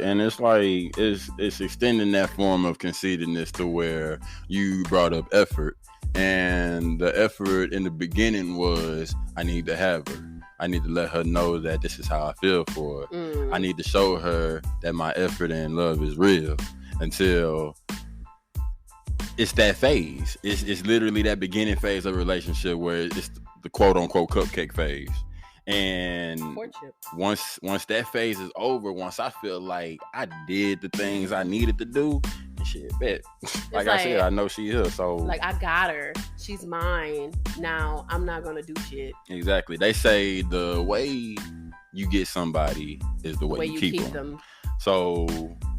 And it's like, it's extending that form of conceitedness to where you brought up effort. And the effort in the beginning was, I need to have her. I need to let her know that this is how I feel for her. I need to show her that my effort and love is real. Until it's that phase. It's literally that beginning phase of a relationship where it's the quote unquote cupcake phase. And courtship. Once that phase is over, once I feel like I did the things I needed to do, shit, bet. Like I said, I know she's here, so like, I got her. She's mine. Now I'm not gonna do shit. Exactly. They say the way you get somebody is the way you keep them. So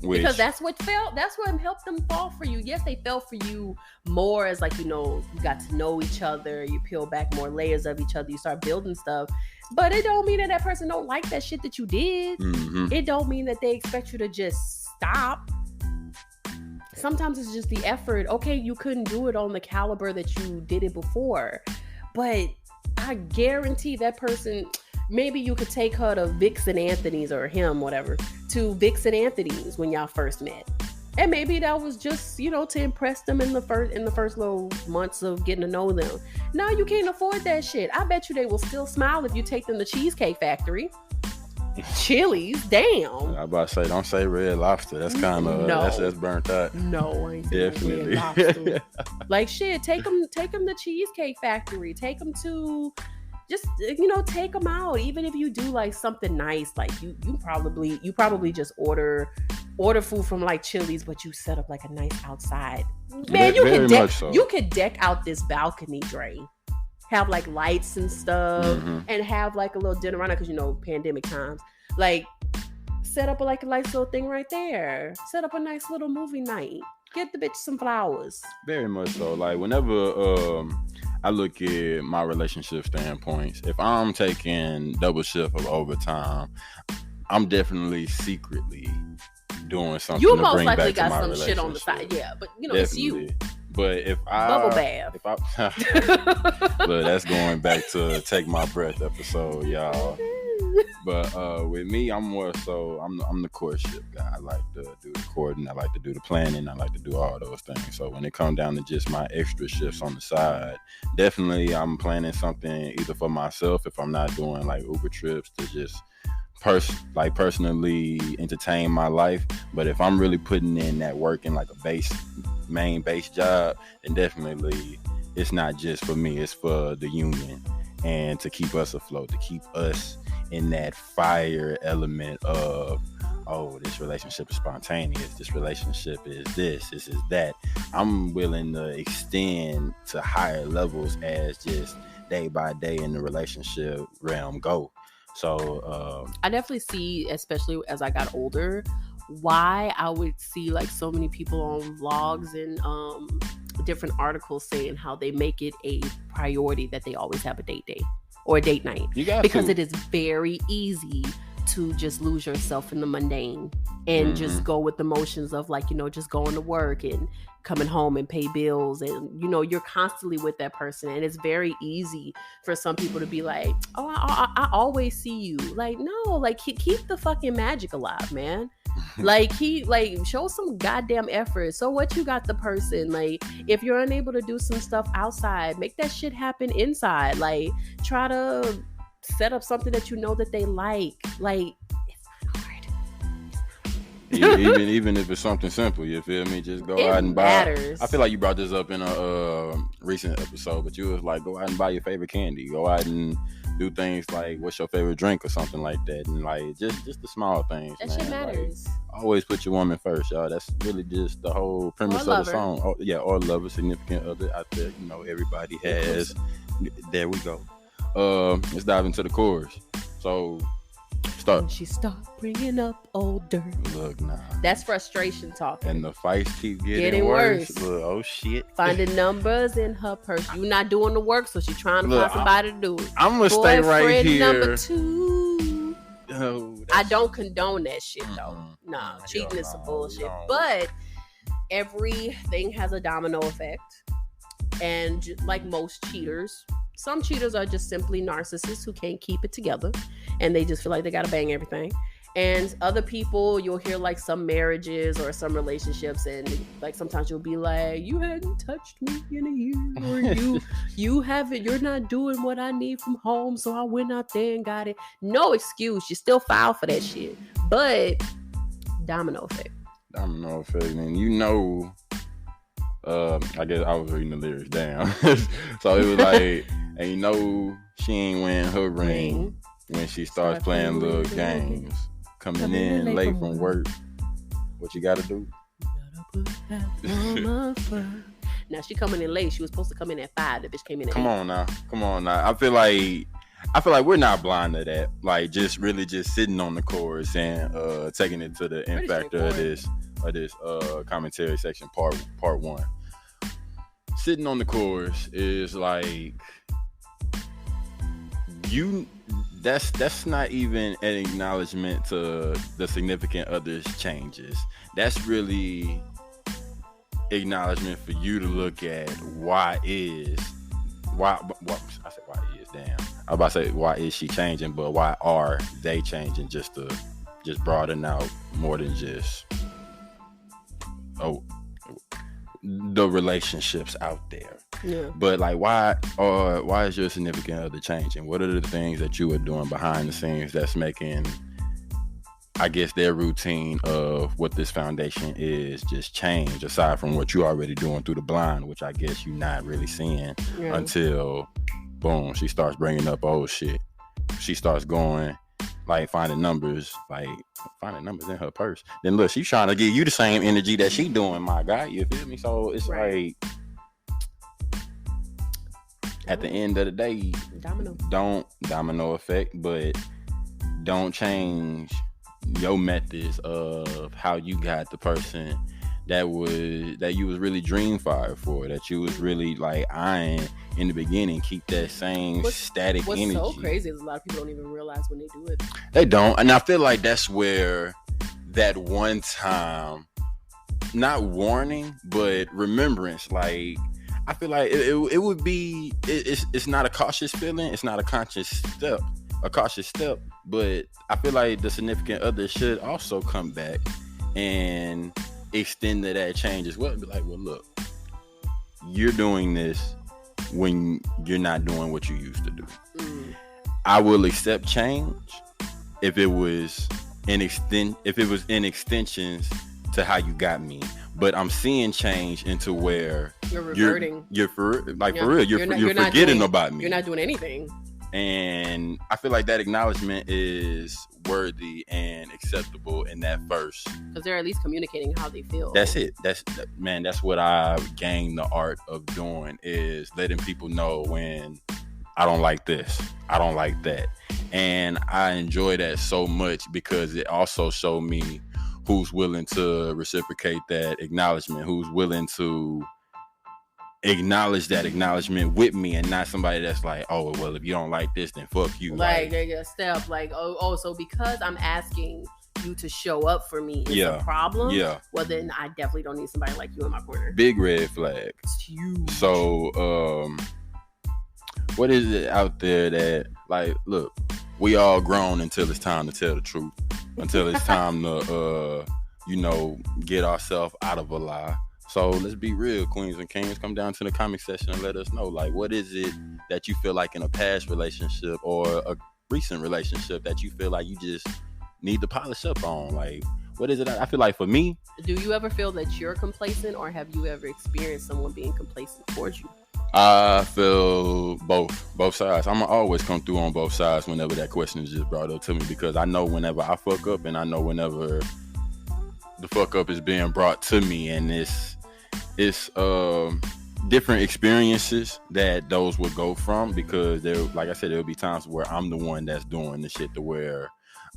because that's what helped them fall for you. Yes, they fell for you more as, like, you got to know each other, you peel back more layers of each other, you start building stuff. But it don't mean that person don't like that shit that you did. Mm-hmm. It don't mean that they expect you to just stop. Sometimes it's just the effort. Okay, you couldn't do it on the caliber that you did it before, but I guarantee that person, maybe you could take her to Vicks and Anthony's, or him, whatever, to Vicks and Anthony's when y'all first met. And maybe that was just, to impress them in the first little months of getting to know them. Now you can't afford that shit. I bet you they will still smile if you take them to Cheesecake Factory. Chili's, damn. I about to say, don't say Red Lobster. That's kind of that's burnt out. No, I ain't definitely. Red Lobster. Like shit, take them to Cheesecake Factory. Take them to, just take them out. Even if you do like something nice, like you probably just order food from like Chili's, but you set up like a nice outside. Man, you could deck out this balcony, Dre. Have like lights and stuff, and have like a little dinner around it, because pandemic times. Like, set up a nice little thing right there. Set up a nice little movie night. Get the bitch some flowers. Very much so. Like, whenever I look at my relationship standpoints, if I'm taking double shift of overtime, I'm definitely secretly doing something. You most likely got some shit on the side, yeah. But it's you. But if I bubble bath, look, that's going back to Take My Breath episode, y'all. But with me, I'm more so I'm the courtship guy. I like to do the courting, I like to do the planning, I like to do all those things. So when it comes down to just my extra shifts on the side, definitely I'm planning something either for myself if I'm not doing like Uber trips to just personally entertain my life. But if I'm really putting in that work in like a main base job, then definitely it's not just for me, it's for the union, and to keep us afloat, to keep us in that fire element of, oh, this relationship is spontaneous, this relationship is this is that. I'm willing to extend to higher levels as just day by day in the relationship realm go. So I definitely see, especially as I got older, why I would see like so many people on vlogs and different articles saying how they make it a priority that they always have a date day or a date night, because it is very easy to just lose yourself in the mundane and just go with the motions of like, just going to work and coming home and pay bills, and you're constantly with that person, and it's very easy for some people to be like, oh, I always see you. Like, no, like keep the fucking magic alive, man. Like show some goddamn effort. So what, you got the person, like if you're unable to do some stuff outside, make that shit happen inside. Like, try to set up something that that they like it's not hard. even if it's something simple, you feel me? Just go out and buy. I feel like you brought this up in a recent episode, but you was like, go out and buy your favorite candy, go out and do things like, what's your favorite drink or something like that, and like just the small things. That shit matters. Like, always put your woman first, y'all. That's really just the whole premise of the song. Oh, yeah, or lover, significant other out there. Everybody has. There we go. Let's dive into the chorus. So start. When she start bringing up older. Look, nah. That's frustration talking. And the fights keep getting worse. Look, oh shit. Finding numbers in her purse. You not doing the work, so she trying to find somebody to do it. I'm gonna stay right here. Number 2. Oh, I don't condone that shit though. Nah, cheating is some bullshit. But everything has a domino effect. And like most cheaters, some cheaters are just simply narcissists who can't keep it together and they just feel like they gotta bang everything. And other people, you'll hear like some marriages or some relationships, and like sometimes you'll be like, you hadn't touched me in a year, or you're not doing what I need from home, so I went out there and got it. No excuse, you still file for that shit. But domino effect. And I guess I was reading the lyrics down. So it was like, and she ain't wearing her ring when she starts playing little games. Coming in late from work. What you gotta do? Now she coming in late. She was supposed to come in at 5. The bitch came in at 8. Come on now. I feel like we're not blind to that. Like just sitting on the chorus and taking it to the end factor of this commentary section part 1. Sitting on the chorus is like that's not even an acknowledgement to the significant other's changes. That's really acknowledgement for you to look at why is she changing, but why are they changing, just to broaden out more than just the relationships out there. Yeah. But like, why is your significant other changing? What are the things that you are doing behind the scenes that's making, I guess, their routine of what this foundation is just change, aside from what you're already doing through the blind, which I guess you're not really seeing until, boom, she starts bringing up old shit. She starts going, like, finding numbers in her purse. Then look, she's trying to give you the same energy that she doing, my guy. You feel me? So it's like, at the end of the day, domino effect, but don't change your methods of how you got the person that you was really dream fired for, that you was really like eyeing in the beginning. Keep that same static energy. What's so crazy is a lot of people don't even realize when they do it. They don't, and I feel like that's where that one time, not warning, but remembrance, like, I feel like it would be, it's not a cautious feeling, it's not a cautious step, but I feel like the significant other should also come back and extend to that change as well. Be like, well, look, you're doing this when you're not doing what you used to do. I will accept change if it was in extensions to how you got me, but I'm seeing change into where you're reverting. For real. You're forgetting about me. You're not doing anything. And I feel like that acknowledgement is worthy and acceptable in that verse, because they're at least communicating how they feel. That's it. That's what I've gained the art of doing, is letting people know when I don't like this, I don't like that. And I enjoy that so much because it also showed me who's willing to reciprocate that acknowledgement, who's willing to acknowledge that acknowledgement with me, and not somebody that's like, oh, well, if you don't like this, then fuck you. Like they get a step, like, oh, so because I'm asking you to show up for me is a problem. Yeah. Well, then I definitely don't need somebody like you in my corner. Big red flag. It's huge. So, what is it out there that, like, look, we all grown until it's time to tell the truth, until it's time to, get ourselves out of a lie. So let's be real, queens and kings. Come down to the comment section and let us know, like, what is it that you feel like in a past relationship or a recent relationship that you feel like you just need to polish up on? Like, what is it? I feel like for me, do you ever feel that you're complacent, or have you ever experienced someone being complacent towards you? I feel both sides. I'm gonna always come through on both sides whenever that question is just brought up to me, because I know whenever I fuck up, and I know whenever the fuck up is being brought to me, and it's different experiences that those would go from, because there, like I said, there'll be times where I'm the one that's doing the shit to where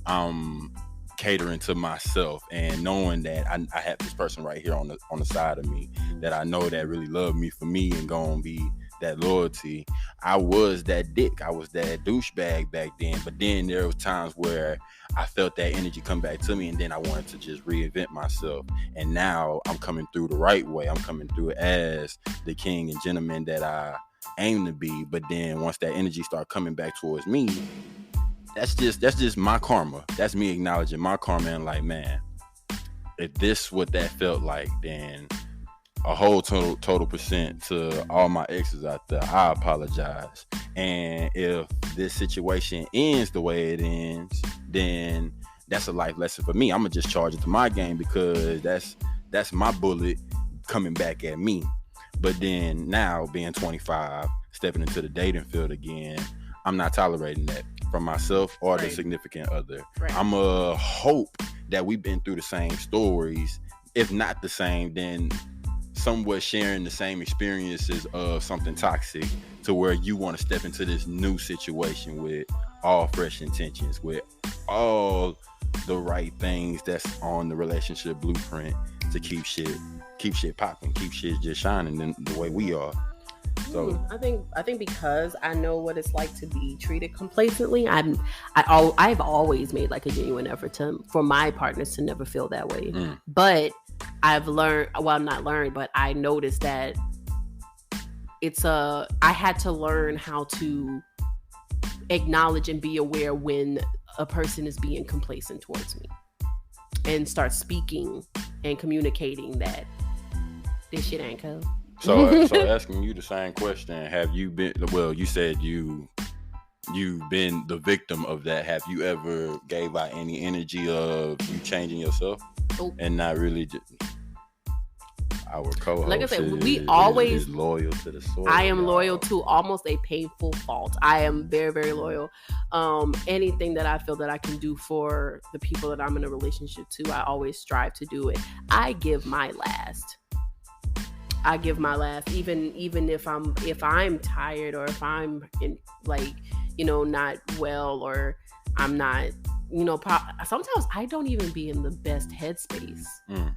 I'm catering to myself, and knowing that I have this person right here on the side of me that I know that really love me for me and gonna be that loyalty. I was that dick, I was that douchebag back then, but then there was times where I felt that energy come back to me, and then I wanted to just reinvent myself. And now I'm coming through the right way. I'm coming through as the king and gentleman that I aim to be. But then once that energy start coming back towards me, that's just my karma. That's me acknowledging my karma and like, man, if this what that felt like, then a whole total percent to all my exes out there, I apologize. And if this situation ends the way it ends, then that's a life lesson for me. I'm gonna just charge it to my game, because that's my bullet coming back at me. But then now, being 25, stepping into the dating field again, I'm not tolerating that from myself or the significant other. Right. I'm a hope that we've been through the same stories, if not the same, then somewhat sharing the same experiences of something toxic, to where you want to step into this new situation with all fresh intentions, with all the right things that's on the relationship blueprint to keep shit popping, keep shit just shining in the way we are. So I think because I know what it's like to be treated complacently, I've always made like a genuine effort for my partners to never feel that way. But I've learned, well, not learned, but I noticed that I had to learn how to acknowledge and be aware when a person is being complacent towards me. and start speaking and communicating that this shit ain't cool. So asking you the same question, have you been, well, you said you've been the victim of that. Have you ever gave out any energy of you changing yourself and not really just, our co-host, like I said, we always loyal to the soil. I am loyal to almost a painful fault. I am very, very loyal. Anything that I feel that I can do for the people that I'm in a relationship to, I always strive to do it. I give my last. Even if I'm tired, or if I'm in, like, not well, or I'm not, sometimes I don't even be in the best headspace,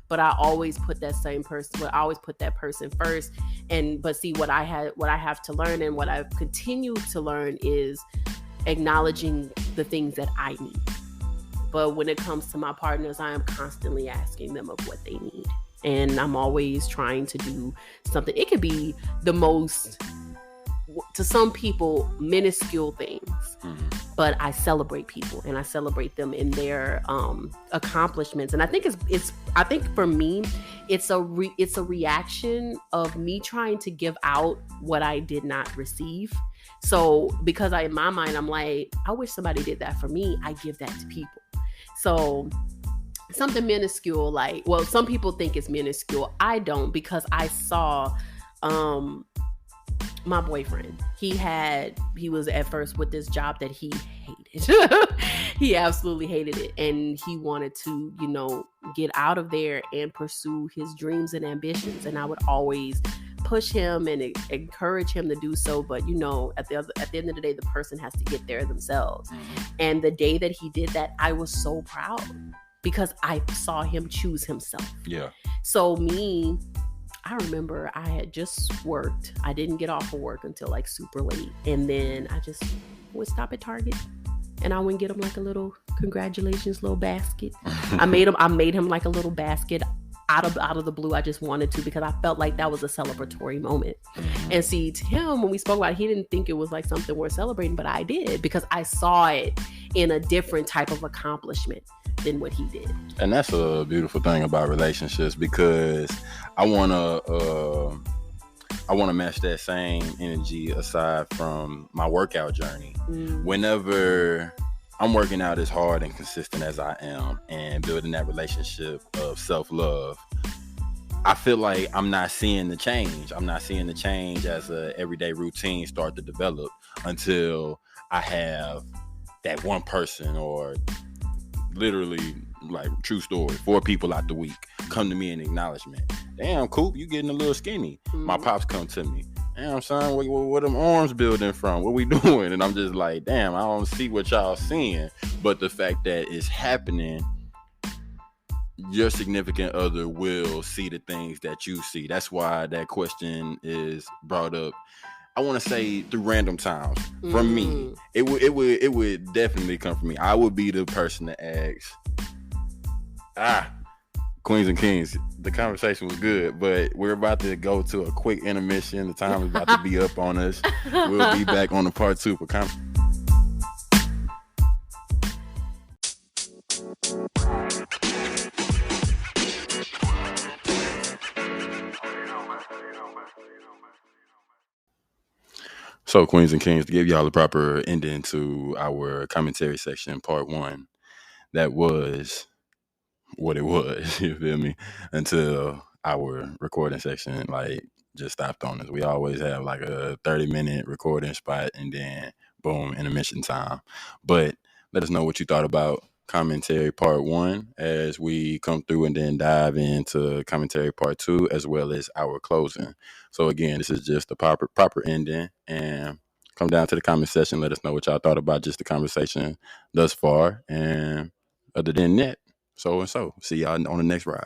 but I always put that person first. But see, what I have to learn, and what I've continued to learn, is acknowledging the things that I need. But when it comes to my partners, I am constantly asking them of what they need. And I'm always trying to do something. It could be the most, to some people, minuscule things. But I celebrate people, and I celebrate them in their accomplishments. And I think I think for me, it's a reaction of me trying to give out what I did not receive. So because in my mind, I'm like, I wish somebody did that for me. I give that to people. So something minuscule, some people think it's minuscule. I don't, because I saw my boyfriend. He was at first with this job that he hated. He absolutely hated it. And he wanted to, get out of there and pursue his dreams and ambitions. And I would always push him and encourage him to do so. But, at the end of the day, the person has to get there themselves. And the day that he did that, I was so proud, because I saw him choose himself. Yeah. So I remember I had just worked. I didn't get off of work until like super late. And then I just would stop at Target, and I would get him like a little congratulations little basket. I made him like a little basket out of the blue. I just wanted to, because I felt like that was a celebratory moment. And see, to him, when we spoke about it, he didn't think it was like something worth celebrating, but I did, because I saw it in a different type of accomplishment than what he did. And that's a beautiful thing about relationships, because I want to match that same energy aside from my workout journey. Whenever I'm working out as hard and consistent as I am, and building that relationship of self-love, I feel like I'm not seeing the change. I'm not seeing the change as a everyday routine start to develop until I have that one person, or literally, like, true story, 4 people out the week come to me in acknowledgement. Damn, Coop, you getting a little skinny. My pops come to me. Damn, son, what them arms building from? What we doing? And I'm just like, damn, I don't see what y'all seeing. But the fact that it's happening, your significant other will see the things that you see. That's why that question is brought up, I want to say, through random times. From me, it would definitely come from me. I would be the person that asks, Queens and Kings, the conversation was good, but we're about to go to a quick intermission. The time is about to be up on us. We'll be back on the part 2 for conversation. So, Queens and Kings, to give y'all the proper ending to our commentary section, part 1, that was what it was, you feel me, until our recording section just stopped on us. We always have like a 30-minute recording spot, and then boom, intermission time. But let us know what you thought about commentary part 1 as we come through, and then dive into commentary part 2, as well as our closing. So again, this is just the proper ending, and come down to the comment section. Let us know what y'all thought about just the conversation thus far, and other than that, so and so. See y'all on the next ride.